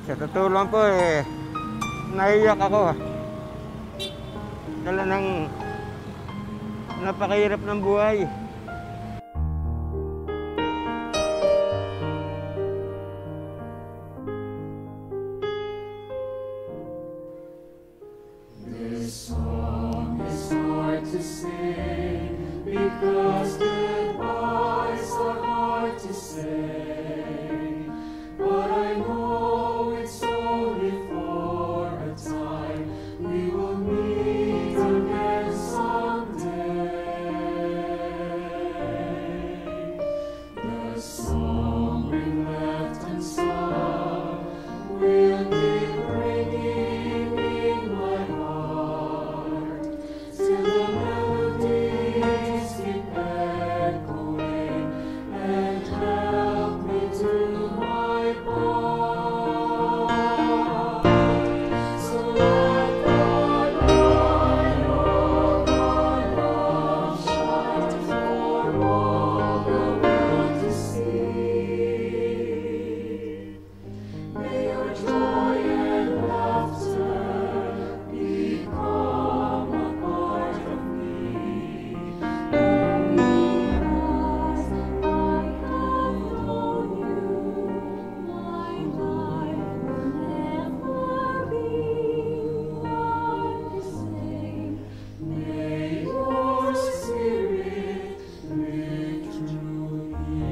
Sa totoo lang po naiyak ako. Dala ng napakahirap ng buhay. This song is hard to sing because goodbyes are hard to say. But I know it's only for a time. We will meet again someday. The song we left unsung will keep ringing in my heart till the melodies keep echoing and help me to my part. So let God light your love shine for all the world to see. May your joy and laughter become a part of me. Because I have known you, my life will never be the same. May your spirit live through me.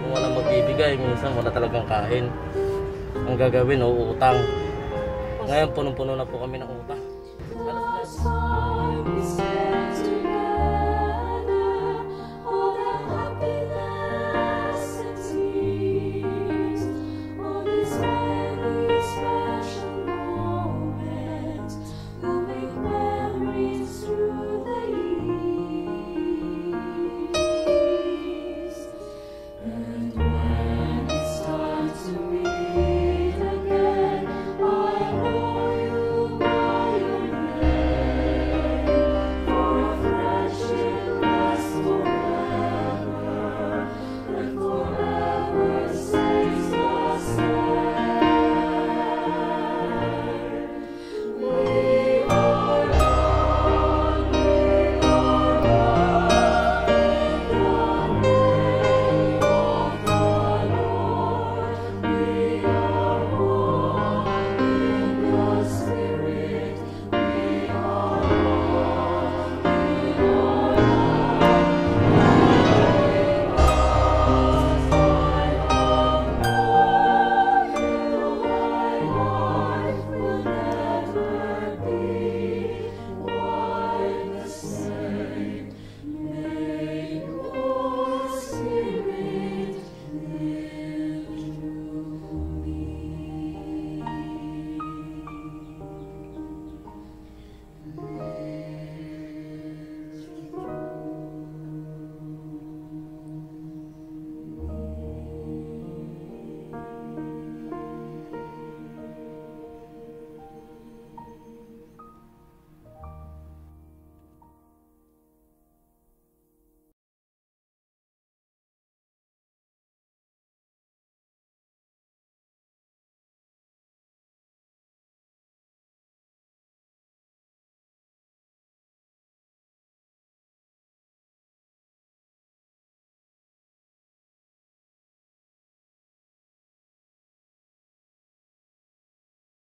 Kung walang magbibigay, minsan wala talagang kain. Ang gagawin, uutang. Ngayon, punong-puno na po kami ng utang.